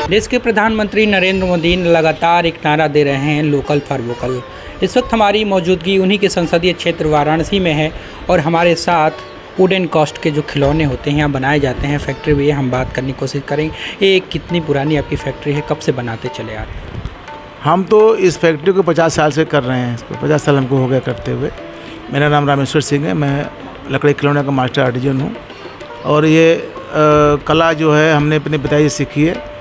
देश के प्रधानमंत्री नरेंद्र मोदी लगातार एक नारा दे रहे हैं, लोकल फॉर वोकल। इस वक्त हमारी मौजूदगी उन्हीं के संसदीय क्षेत्र वाराणसी में है और हमारे साथ वुड एंड कॉस्ट के जो खिलौने होते हैं यहाँ बनाए जाते हैं, फैक्ट्री भी है। हम बात करने की कोशिश करेंगे। ये कितनी पुरानी आपकी फैक्ट्री है, कब से बनाते चले आ रहे हैं? हम तो इस फैक्ट्री को 50 साल से कर रहे हैं। इसको 50 साल हमको हो गया करते हुए। मेरा नाम रामेश्वर सिंह है, मैं लकड़ी खिलौने का मास्टर आर्टिजन हूँ। और ये कला जो है हमने अपने पिताजी से सीखी है।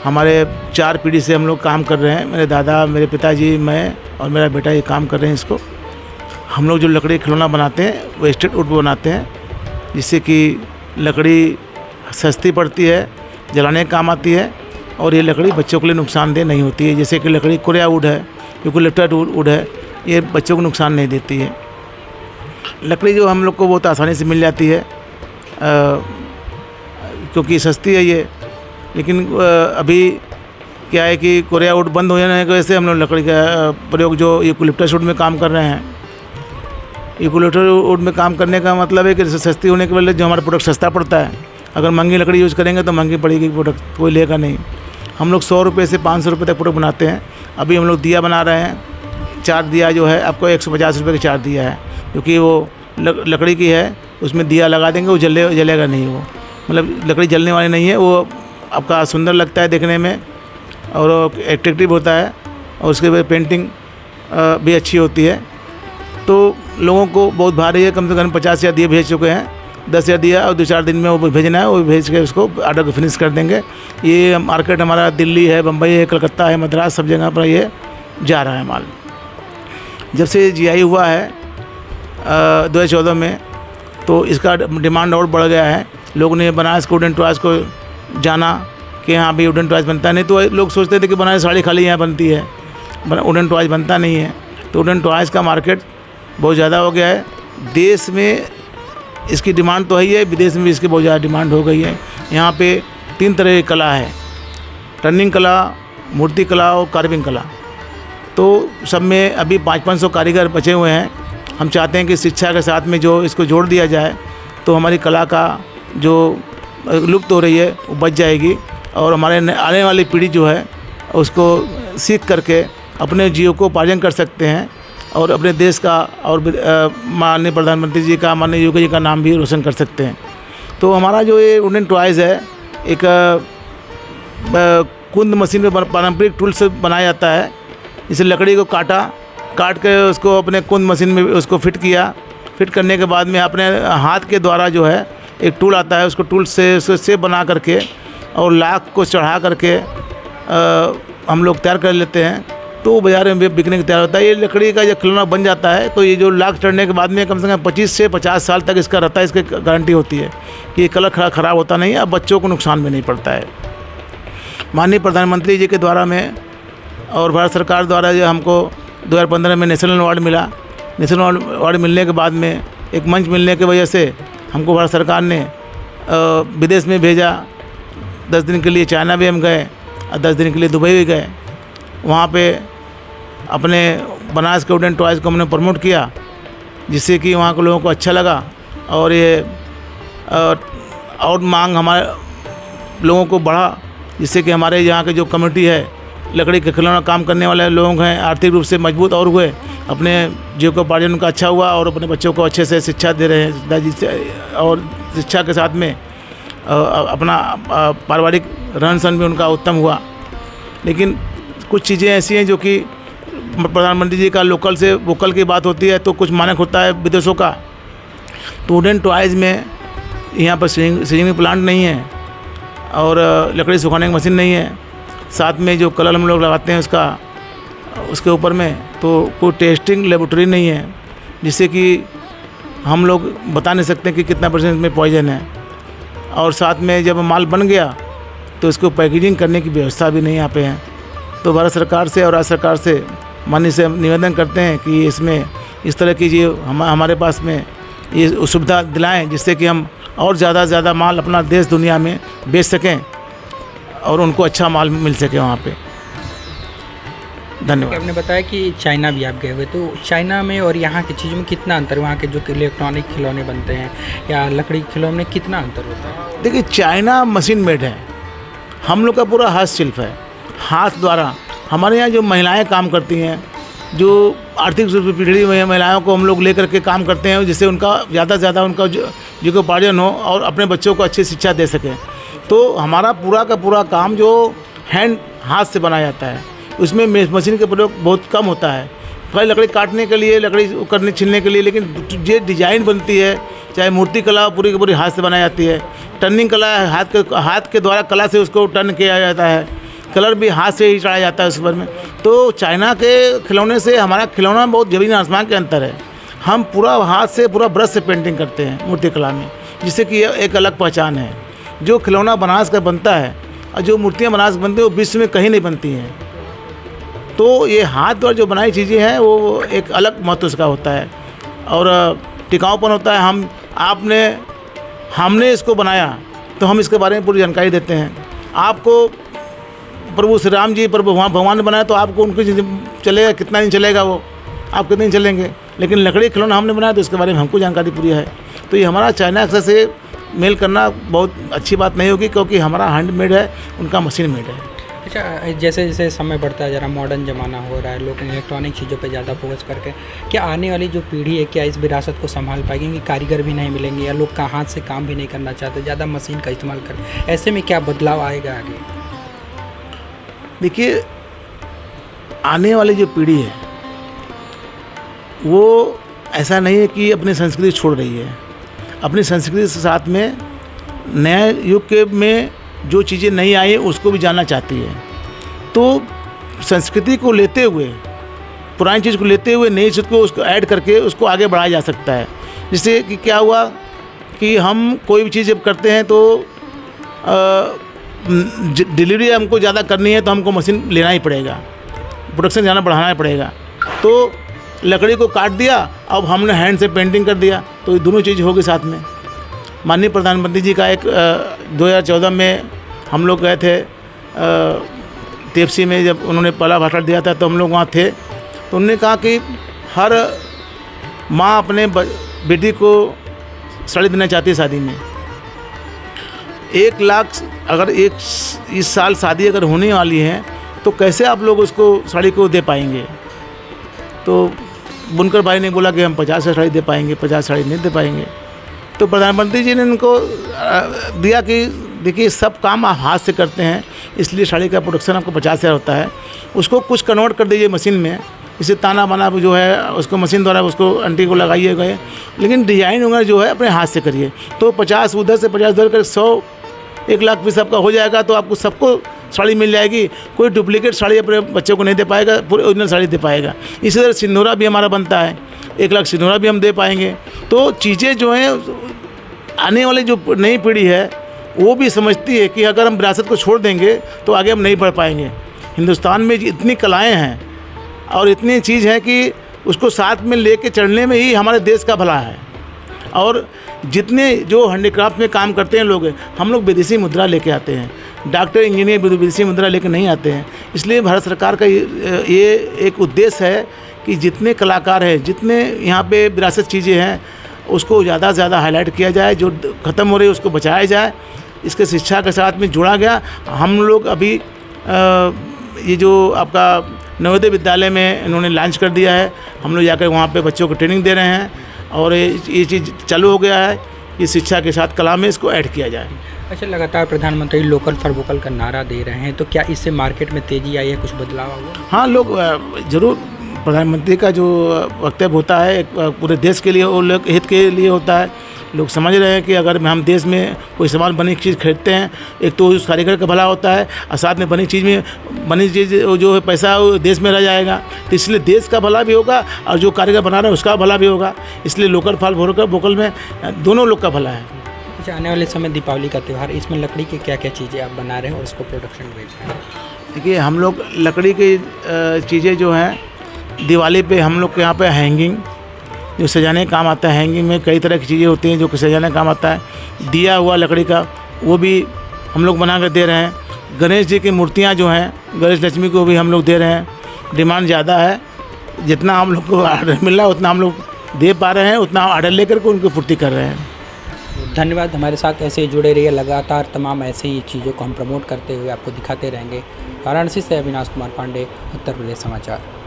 हमारे 4 पीढ़ी से हम लोग काम कर रहे हैं। मेरे दादा, मेरे पिताजी, मैं और मेरा बेटा ये काम कर रहे हैं। इसको हम लोग जो लकड़ी खिलौना बनाते हैं वो स्ट्रेट वुड बनाते हैं, जिससे कि लकड़ी सस्ती पड़ती है, जलाने का काम आती है और ये लकड़ी बच्चों के लिए नुकसानदेह नहीं होती है। जैसे कि लकड़ी कोरिया वुड है, यूकेलिप्टस वुड है, ये बच्चों को नुकसान नहीं देती है। लकड़ी जो हम लोग को बहुत आसानी से मिल जाती है क्योंकि सस्ती है ये। लेकिन अभी क्या है कि कोरिया वुड बंद हो जाने की वजह से हम लोग लकड़ी का प्रयोग जो यूकेलिप्टस वुड में काम कर रहे हैं। यूकेलिप्टस वुड में काम करने का मतलब है कि सस्ती होने के वजह जो हमारा प्रोडक्ट सस्ता पड़ता है। अगर महंगी लकड़ी यूज़ करेंगे तो महंगी पड़ेगी, प्रोडक्ट कोई लेगा नहीं। हम लोग 100 रुपये से 500 रुपये तक प्रोडक्ट बनाते हैं। अभी हम लोग दिया बना रहे हैं। 4 दिया जो है आपको 150 रुपये का 4 दिया है, क्योंकि वो लकड़ी की है, उसमें दिया लगा देंगे वो जलेगा नहीं। वो मतलब लकड़ी जलने वाली नहीं है, वो आपका सुंदर लगता है देखने में और एट्रैक्टिव होता है और उसके बाद पेंटिंग भी अच्छी होती है। तो लोगों को बहुत भारी है। कम से कम 50,000 दिए भेज चुके हैं। 10,000 दिया और 2-4 दिन में वो भेजना है, वो भेज के उसको ऑर्डर को फिनिश कर देंगे। ये मार्केट हमारा दिल्ली है, बम्बई है, कलकत्ता है, मद्रास, सब जगह पर ये जा रहा है माल। जब से GI हुआ है 2014 में, तो इसका डिमांड और बढ़ गया है। लोग ने बनारस के वुडन टॉयज़ को जाना कि हाँ भाई वुडन टॉयज़ बनता नहीं। तो लोग सोचते थे कि बनारस साड़ी खाली यहाँ बनती है, वुडन टॉयज़ बनता नहीं है। तो वुडन टॉयज़ का मार्केट बहुत ज़्यादा हो गया है। देश में इसकी डिमांड तो है ही है, विदेश में भी इसकी बहुत ज़्यादा डिमांड हो गई है। यहाँ पे 3 तरह की कला है, टर्निंग कला, मूर्ति कला और कार्विंग कला। तो सब में अभी 500-500 कारीगर बचे हुए हैं। हम चाहते हैं कि शिक्षा के साथ में जो इसको जोड़ दिया जाए तो हमारी कला का जो लुप्त हो रही है वो बच जाएगी और हमारे आने वाली पीढ़ी जो है उसको सीख करके अपने जीविकोपार्जन कर सकते हैं और अपने देश का और माननीय प्रधानमंत्री जी का, माननीय योगी जी का नाम भी रोशन कर सकते हैं। तो हमारा जो ये वुडन टॉयज़ है एक कुंद मशीन में पारंपरिक टूल से बनाया जाता है। इसे लकड़ी को काट के उसको अपने कुंद मशीन में उसको फिट किया। फिट करने के बाद में अपने हाथ के द्वारा जो है एक टूल आता है, उसको टूल से शेप बना करके और लाख को चढ़ा करके हम लोग तैयार कर लेते हैं। तो बाज़ार में बिकने के तैयार होता है। ये लकड़ी का जब खिलौना बन जाता है तो ये जो लाख चढ़ने के बाद में कम से कम 25 से 50 साल तक इसका रहता है। इसकी गारंटी होती है कि ये कलर ख़राब होता नहीं है, अब बच्चों को नुकसान भी नहीं पड़ता है। माननीय प्रधानमंत्री जी के द्वारा में और भारत सरकार द्वारा जो हमको 2015 में नेशनल अवार्ड मिला। नेशनल अवार्ड मिलने के बाद में एक मंच मिलने की वजह से हमको भारत सरकार ने विदेश में भेजा। 10 दिन के लिए चाइना भी हम गए और 10 दिन के लिए दुबई भी गए। वहाँ पे अपने बनारस के वुडन टॉयज़ को हमने प्रमोट किया, जिससे कि वहाँ के लोगों को अच्छा लगा और ये और मांग हमारे लोगों को बढ़ा, जिससे कि हमारे यहाँ के जो कम्युनिटी है लकड़ी के खिलौना काम करने वाले लोग हैं, आर्थिक रूप से मजबूत और हुए। अपने जीविकोपार्जन का अच्छा हुआ और अपने बच्चों को अच्छे से शिक्षा दे रहे हैं और शिक्षा के साथ में अपना पारिवारिक रहन सहन भी उनका उत्तम हुआ। लेकिन कुछ चीज़ें ऐसी हैं जो कि प्रधानमंत्री जी का लोकल से वोकल की बात होती है तो कुछ मानक होता है विदेशों का। तो वुडन टॉयज़ में यहाँ पर सीजनिंग प्लांट नहीं है और लकड़ी सुखाने की मशीन नहीं है। साथ में जो कलर हम लोग लगाते हैं उसके ऊपर में तो कोई टेस्टिंग लेबोरेटरी नहीं है, जिससे कि हम लोग बता नहीं सकते कि कितना % में पॉइजन है। और साथ में जब माल बन गया तो इसको पैकेजिंग करने की व्यवस्था भी नहीं यहाँ पे है। तो भारत सरकार से और राज्य सरकार से माननीय से निवेदन करते हैं कि इसमें इस तरह की जो हमारे पास में ये सुविधा दिलाएं, जिससे कि हम और ज़्यादा से ज़्यादा माल अपना देश दुनिया में बेच सकें और उनको अच्छा माल मिल सके वहाँ पे। धन्यवाद। आपने बताया कि चाइना भी आप गए हुए, तो चाइना में और यहाँ की चीज़ों में कितना अंतर, वहाँ के जो इलेक्ट्रॉनिक खिलौने बनते हैं या लकड़ी के खिलौने में कितना अंतर होता है? देखिए, चाइना मशीन मेड है हम लोग का पूरा हस्तशिल्प है, हाथ द्वारा। हमारे यहाँ जो महिलाएं काम करती हैं, जो आर्थिक रूप से पिछड़ी हुई महिलाओं को हम लोग लेकर के काम करते हैं, जिससे उनका ज़्यादा से ज़्यादा उनका जीविकोपार्जन हो और अपने बच्चों को अच्छी शिक्षा दे सकें। तो हमारा पूरा का पूरा काम जो हाथ से बनाया जाता है, उसमें मशीन का प्रयोग बहुत कम होता है। भाई लकड़ी काटने के लिए, लकड़ी करने छिलने के लिए, लेकिन जो डिजाइन बनती है, चाहे मूर्ति कला पूरी की पूरी हाथ से बनाई जाती है। टर्निंग कला हाथ के द्वारा कला से उसको टर्न किया जाता है। कलर भी हाथ से ही चढ़ाया जाता है उस पर में। तो चाइना के खिलौने से हमारा खिलौना बहुत ज़मीन आसमान के अंतर है। हम पूरा हाथ से, पूरा ब्रश से पेंटिंग करते हैं मूर्ति कला में, जिससे कि एक अलग पहचान है। जो खिलौना बनारस का बनता है और जो मूर्तियाँ बनारस बनती हैं वो विश्व में कहीं नहीं बनती हैं। तो ये हाथ द्वारा जो बनाई चीज़ें हैं वो एक अलग महत्व उसका होता है और टिकाऊपन होता है। हमने इसको बनाया तो हम इसके बारे में पूरी जानकारी देते हैं। आपको प्रभु श्री राम जी, प्रभु भगवान ने बनाया तो आपको उनकी चलेगा, कितना दिन चलेगा वो, आप कितने दिन चलेंगे। लेकिन लकड़ी खिलौना हमने बनाया तो इसके बारे में हमको जानकारी पूरी है। तो ये हमारा चाइना से मेल करना बहुत अच्छी बात नहीं होगी, क्योंकि हमारा हैंडमेड है, उनका मशीन मेड है। अच्छा, जैसे जैसे समय बढ़ता है, ज़रा मॉडर्न ज़माना हो रहा है, लोग इलेक्ट्रॉनिक चीज़ों पे ज़्यादा फोकस करके, क्या आने वाली जो पीढ़ी है क्या इस विरासत को संभाल पाएगी? कि कारीगर भी नहीं मिलेंगे या लोग का हाथ से काम भी नहीं करना चाहते, ज़्यादा मशीन का इस्तेमाल कर, ऐसे में क्या बदलाव आएगा आगे? देखिए, आने वाली जो पीढ़ी है वो ऐसा नहीं है कि अपनी संस्कृति छोड़ रही है। अपनी संस्कृति के साथ में नए युग के में जो चीज़ें नहीं आई उसको भी जानना चाहती है। तो संस्कृति को लेते हुए, पुरानी चीज़ को लेते हुए नई चीज़ को उसको ऐड करके उसको आगे बढ़ाया जा सकता है। जिससे कि क्या हुआ कि हम कोई भी चीज़ जब करते हैं तो डिलीवरी हमको ज़्यादा करनी है तो हमको मशीन लेना ही पड़ेगा, प्रोडक्शन ज़्यादा बढ़ाना ही पड़ेगा। तो लकड़ी को काट दिया, अब हमने हैंड से पेंटिंग कर दिया, तो ये दोनों चीज़ होगी साथ में। माननीय प्रधानमंत्री जी का एक 2014 में हम लोग गए थे तेपसी में, जब उन्होंने पहला भाषण दिया था तो हम लोग वहाँ थे। तो उन्होंने कहा कि हर माँ अपने बेटी को साड़ी देना चाहती है शादी में। 1 लाख अगर इस साल शादी अगर होने वाली है तो कैसे आप लोग उसको साड़ी को दे पाएंगे? तो बुनकर भाई ने बोला कि हम 50 साड़ी दे पाएंगे, 50 साड़ी नहीं दे पाएंगे। तो प्रधानमंत्री जी ने उनको दिया कि देखिए सब काम आप हाथ से करते हैं, इसलिए साड़ी का प्रोडक्शन आपको 50,000 होता है, उसको कुछ कन्वर्ट कर दीजिए मशीन में। इसे ताना बाना जो है उसको मशीन द्वारा उसको अंटी को लगाइए गए, लेकिन डिजाइन वगैरह जो है अपने हाथ से करिए। तो 50 उधर से 50 उधर कर 100 1 लाख पीस आपका हो जाएगा, तो आपको सबको साड़ी मिल जाएगी। कोई डुप्लीकेट साड़ी अपने बच्चों को नहीं दे पाएगा, पूरी ओरिजिनल साड़ी दे पाएगा। इसी तरह सिंदूरा भी हमारा बनता है, 1 लाख सिंदूरा भी हम दे पाएंगे। तो चीज़ें जो हैं आने वाली जो नई पीढ़ी है वो भी समझती है कि अगर हम विरासत को छोड़ देंगे तो आगे हम नहीं बढ़ पाएंगे। हिंदुस्तान में इतनी कलाएँ हैं और इतनी चीज़ है कि उसको साथ में लेके चलने में ही हमारे देश का भला है। और जितने जो हैंडीक्राफ्ट में काम करते हैं लोग, हम लोग विदेशी मुद्रा लेके आते हैं। डॉक्टर इंजीनियर विदेशी मुद्रा लेके नहीं आते हैं। इसलिए भारत सरकार का ये एक उद्देश्य है कि जितने कलाकार हैं, जितने यहाँ पे विरासत चीज़ें हैं, उसको ज़्यादा से ज़्यादा हाईलाइट किया जाए, जो ख़त्म हो रही है उसको बचाया जाए। इसके शिक्षा के साथ में जोड़ा गया। हम लोग अभी ये जो आपका नवोदय विद्यालय में इन्होंने लॉन्च कर दिया है, हम लोग जाकर वहाँ पे बच्चों को ट्रेनिंग दे रहे हैं और ये चीज़ चालू हो गया है कि शिक्षा के साथ कला में इसको ऐड किया जाए। अच्छा, लगातार प्रधानमंत्री लोकल फॉर वोकल का नारा दे रहे हैं, तो क्या इससे मार्केट में तेज़ी आई है, कुछ बदलाव हुआ? हाँ, लोग ज़रूर, प्रधानमंत्री का जो वक्तव्य होता है एक पूरे देश के लिए और लोग हित के लिए होता है। लोग समझ रहे हैं कि अगर हम देश में कोई सामान बनी चीज़ खरीदते हैं, एक तो उस कारीगर का भला होता है और साथ में बनी चीज़ जो है पैसा देश में रह जाएगा। तो इसलिए देश का भला भी होगा और जो कारीगर बना रहा है उसका भला भी होगा। इसलिए लोकल फॉर वोकल में दोनों लोग का भला है। अच्छा, आने वाले समय दीपावली का त्यौहार, इसमें लकड़ी की क्या क्या चीज़ें आप बना रहे हैं और उसको प्रोडक्शन बेच रहे हैं? देखिए, हम लोग लकड़ी की चीज़ें जो हैं दिवाली पे हम लोग के यहाँ पे हैंगिंग जो सजाने का काम आता है, हैंगिंग में कई तरह की चीज़ें होती हैं जो सजाने का काम आता है। दिया हुआ लकड़ी का वो भी हम लोग बना कर दे रहे हैं। गणेश जी की मूर्तियाँ जो हैं, गणेश लक्ष्मी को भी हम लोग दे रहे हैं। डिमांड ज़्यादा है, जितना हम लोग को ऑर्डर मिल रहा है उतना हम लोग दे पा रहे हैं, उतना ऑर्डर लेकर के उनको पूर्ति कर रहे हैं। धन्यवाद, हमारे साथ ऐसे ही जुड़े रहिए। लगातार तमाम ऐसे ही चीज़ों को हम प्रमोट करते हुए आपको दिखाते रहेंगे। वाराणसी से अविनाश कुमार पांडे, उत्तर प्रदेश समाचार।